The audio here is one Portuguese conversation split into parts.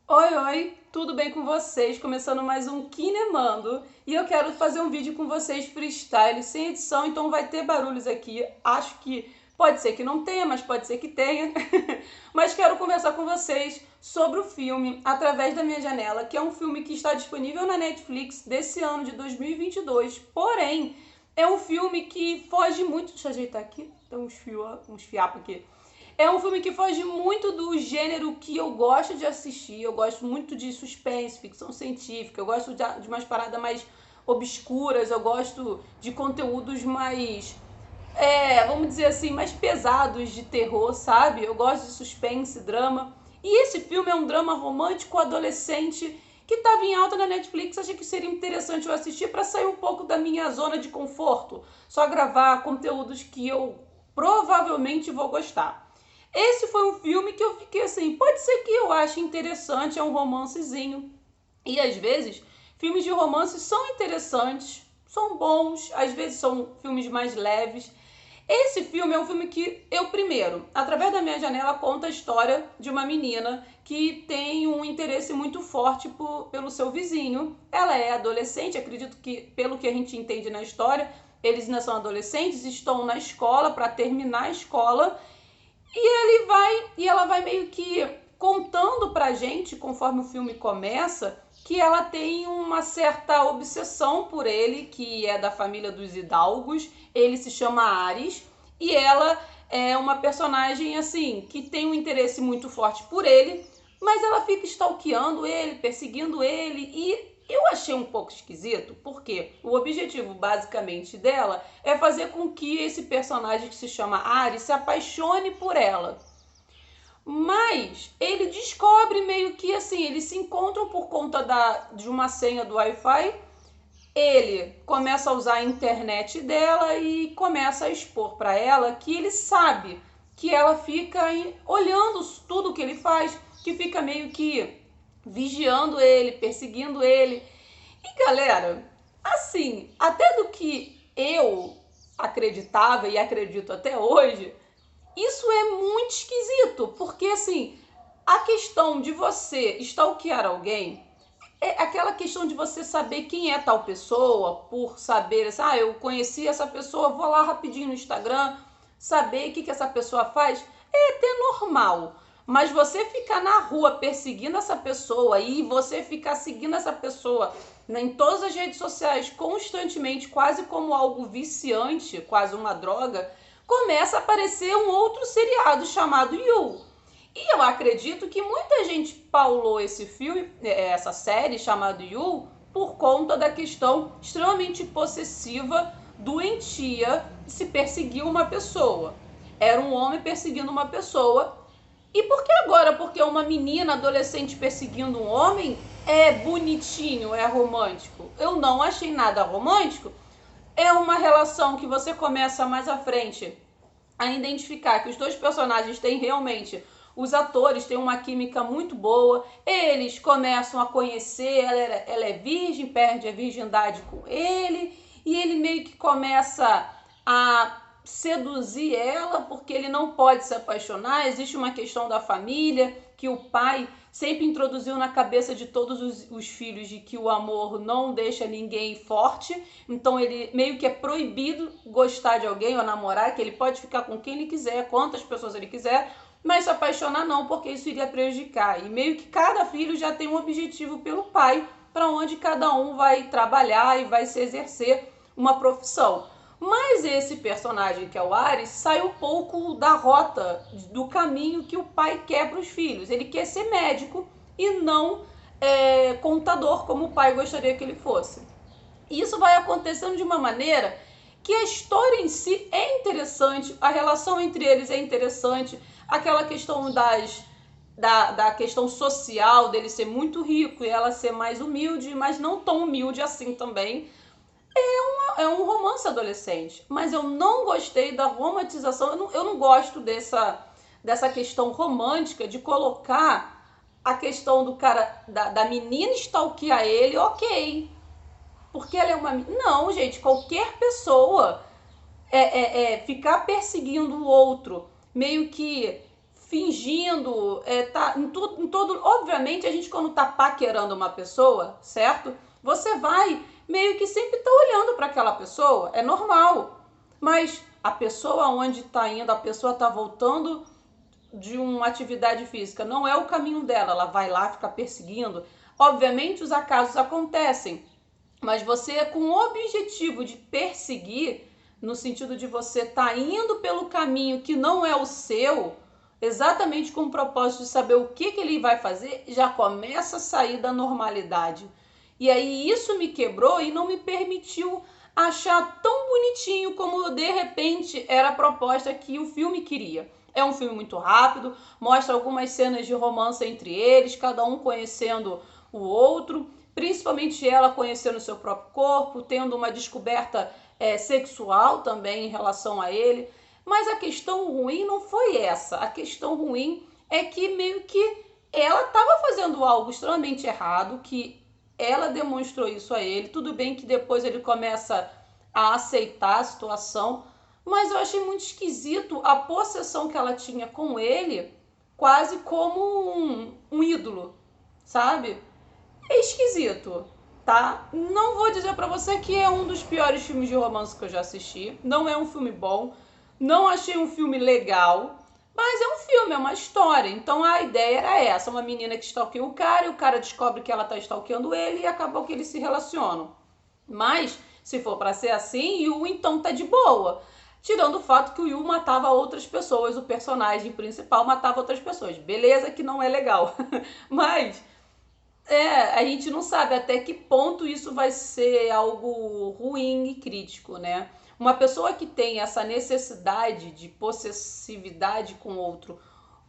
Oi, oi, tudo bem com vocês? Começando mais um Kinemando e eu quero fazer um vídeo com vocês freestyle, sem edição, então vai ter barulhos aqui. Acho que pode ser que não tenha, mas pode ser que tenha. Mas quero conversar com vocês sobre o filme Através da Minha Janela, que é um filme que está disponível na Netflix desse ano de 2022. Porém, é um filme que foge muito. Deixa eu ajeitar aqui, tem uns fiapos aqui. É um filme que foge muito do gênero que eu gosto de assistir. Eu gosto muito de suspense, ficção científica. Eu gosto de umas paradas mais obscuras. Eu gosto de conteúdos mais, vamos dizer assim, mais pesados de terror, sabe? Eu gosto de suspense, drama. E esse filme é um drama romântico adolescente que estava em alta na Netflix. Achei que seria interessante eu assistir para sair um pouco da minha zona de conforto. Só gravar conteúdos que eu provavelmente vou gostar. Esse foi um filme que eu fiquei assim, pode ser que eu ache interessante, é um romancezinho. E às vezes, filmes de romance são interessantes, são bons, às vezes são filmes mais leves. Esse filme é um filme que eu, primeiro, através da minha janela, conta a história de uma menina que tem um interesse muito forte pelo seu vizinho. Ela é adolescente, acredito que, pelo que a gente entende na história, eles ainda são adolescentes, estão na escola para terminar a escola e ela vai meio que contando pra gente, conforme o filme começa, que ela tem uma certa obsessão por ele, que é da família dos Hidalgos. Ele se chama Ares e ela é uma personagem assim que tem um interesse muito forte por ele, mas ela fica stalkeando ele, perseguindo ele e eu achei um pouco esquisito, porque o objetivo basicamente dela é fazer com que esse personagem que se chama Ares se apaixone por ela. Mas ele descobre meio que assim, eles se encontram por conta de uma senha do Wi-Fi. Ele começa a usar a internet dela e começa a expor para ela que ele sabe que ela fica olhando tudo que ele faz, que fica meio que vigiando ele, perseguindo ele. E galera, assim, até do que eu acreditava e acredito até hoje, isso é muito esquisito, porque assim, a questão de você stalkear alguém é aquela questão de você saber quem é tal pessoa, por saber, assim, eu conheci essa pessoa, vou lá rapidinho no Instagram, saber o que essa pessoa faz, é até normal. Mas você ficar na rua perseguindo essa pessoa e você ficar seguindo essa pessoa em todas as redes sociais constantemente, quase como algo viciante, quase uma droga, começa a aparecer um outro seriado chamado You. E eu acredito que muita gente paulou esse filme, essa série chamada You, por conta da questão extremamente possessiva, doentia, de se perseguir uma pessoa. Era um homem perseguindo uma pessoa. E por que agora? Porque uma menina adolescente perseguindo um homem é bonitinho, é romântico. Eu não achei nada romântico. É uma relação que você começa mais à frente a identificar que os dois personagens têm realmente, os atores têm uma química muito boa, eles começam a conhecer, ela é virgem, perde a virgindade com ele, e ele meio que começa a seduzir ela, porque ele não pode se apaixonar, existe uma questão da família, que o pai sempre introduziu na cabeça de todos os filhos de que o amor não deixa ninguém forte, então ele meio que é proibido gostar de alguém ou namorar, que ele pode ficar com quem ele quiser, quantas pessoas ele quiser, mas se apaixonar não, porque isso iria prejudicar. E meio que cada filho já tem um objetivo pelo pai, para onde cada um vai trabalhar e vai se exercer uma profissão. Mas esse personagem, que é o Ares, sai um pouco da rota, do caminho que o pai quer para os filhos. Ele quer ser médico e não contador, como o pai gostaria que ele fosse. E isso vai acontecendo de uma maneira que a história em si é interessante, a relação entre eles é interessante, aquela questão da questão social dele ser muito rico e ela ser mais humilde, mas não tão humilde assim também. É um romance adolescente, mas eu não gostei da romantização, eu não gosto dessa questão romântica de colocar a questão do cara, da menina stalkear ele, ok, porque ela é uma... Não, gente, qualquer pessoa ficar perseguindo o outro, meio que fingindo, tá em todo. Obviamente, a gente quando tá paquerando uma pessoa, certo? Você vai meio que sempre tá olhando para aquela pessoa, é normal. Mas a pessoa onde tá indo, a pessoa tá voltando de uma atividade física, não é o caminho dela, ela vai lá ficar perseguindo. Obviamente, os acasos acontecem, mas você com o objetivo de perseguir, no sentido de você estar indo pelo caminho que não é o seu, exatamente com o propósito de saber o que ele vai fazer, já começa a sair da normalidade. E aí isso me quebrou e não me permitiu achar tão bonitinho como de repente era a proposta que o filme queria. É um filme muito rápido, mostra algumas cenas de romance entre eles, cada um conhecendo o outro, principalmente ela conhecendo o seu próprio corpo, tendo uma descoberta sexual também em relação a ele. Mas a questão ruim não foi essa. A questão ruim é que meio que ela estava fazendo algo extremamente errado, que ela demonstrou isso a ele. Tudo bem que depois ele começa a aceitar a situação, mas eu achei muito esquisito a possessão que ela tinha com ele, quase como um ídolo, sabe? É esquisito, tá? Não vou dizer pra você que é um dos piores filmes de romance que eu já assisti. Não é um filme bom. Não achei um filme legal. Mas é um filme, é uma história. Então a ideia era essa. Uma menina que stalkeia o cara e o cara descobre que ela tá stalkeando ele e acabou que eles se relacionam. Mas, se for pra ser assim, Yu então tá de boa. Tirando o fato que o Yu matava outras pessoas. O personagem principal matava outras pessoas. Beleza que não é legal. Mas... a gente não sabe até que ponto isso vai ser algo ruim e crítico, né? Uma pessoa que tem essa necessidade de possessividade com o outro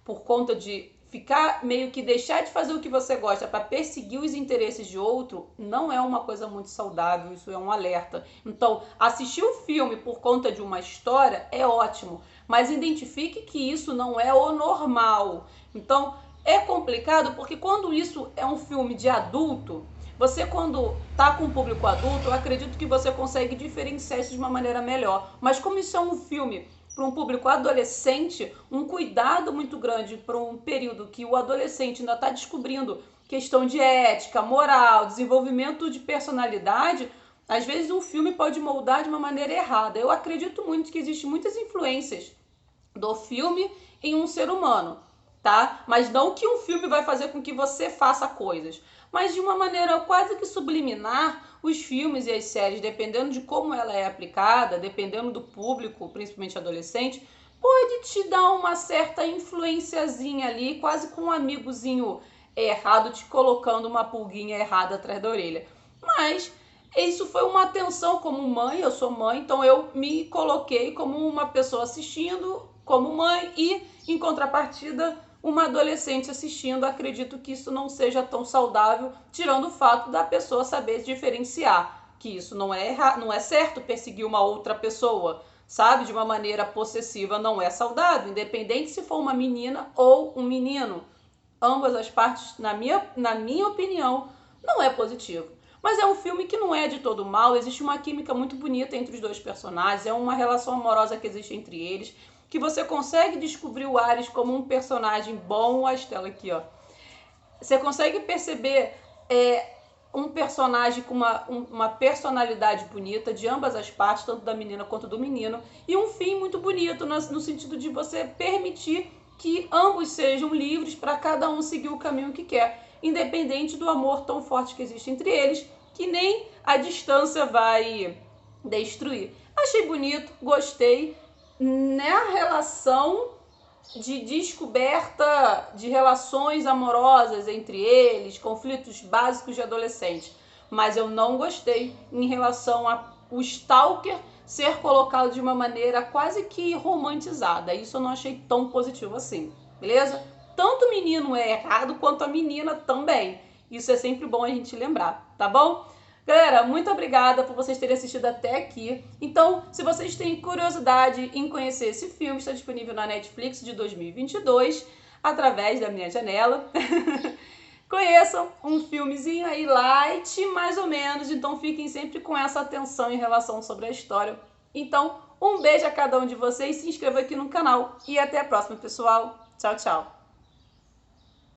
por conta de ficar meio que deixar de fazer o que você gosta para perseguir os interesses de outro, não é uma coisa muito saudável, isso é um alerta. Então, assistir o filme por conta de uma história é ótimo, mas identifique que isso não é o normal. Então, é complicado porque quando isso é um filme de adulto, você quando tá com o público adulto, eu acredito que você consegue diferenciar isso de uma maneira melhor. Mas como isso é um filme para um público adolescente, um cuidado muito grande para um período que o adolescente ainda está descobrindo questão de ética, moral, desenvolvimento de personalidade, às vezes um filme pode moldar de uma maneira errada. Eu acredito muito que existem muitas influências do filme em um ser humano, tá? Mas não que um filme vai fazer com que você faça coisas, mas de uma maneira quase que subliminar, os filmes e as séries, dependendo de como ela é aplicada, dependendo do público, principalmente adolescente, pode te dar uma certa influenciazinha ali, quase com um amigozinho errado te colocando uma pulguinha errada atrás da orelha. Mas isso foi uma atenção como mãe, eu sou mãe, então eu me coloquei como uma pessoa assistindo, como mãe, e em contrapartida uma adolescente assistindo. Acredito que isso não seja tão saudável, tirando o fato da pessoa saber diferenciar que isso não é certo perseguir uma outra pessoa, sabe, de uma maneira possessiva, não é saudável, independente se for uma menina ou um menino. Ambas as partes, na minha opinião, não é positivo. Mas é um filme que não é de todo mal, existe uma química muito bonita entre os dois personagens, é uma relação amorosa que existe entre eles, que você consegue descobrir o Ares como um personagem bom. A Estela aqui, ó. Você consegue perceber um personagem com uma personalidade bonita de ambas as partes, tanto da menina quanto do menino, e um fim muito bonito no sentido de você permitir que ambos sejam livres para cada um seguir o caminho que quer, independente do amor tão forte que existe entre eles, que nem a distância vai destruir. Achei bonito, gostei. Na relação de descoberta de relações amorosas entre eles, conflitos básicos de adolescente. Mas eu não gostei em relação ao stalker ser colocado de uma maneira quase que romantizada. Isso eu não achei tão positivo assim, beleza? Tanto o menino é errado quanto a menina também. Isso é sempre bom a gente lembrar, tá bom? Galera, muito obrigada por vocês terem assistido até aqui. Então, se vocês têm curiosidade em conhecer esse filme, está disponível na Netflix de 2022, através da minha janela. Conheçam um filmezinho aí light, mais ou menos, então fiquem sempre com essa atenção em relação sobre a história. Então, um beijo a cada um de vocês, se inscreva aqui no canal e até a próxima, pessoal. Tchau, tchau.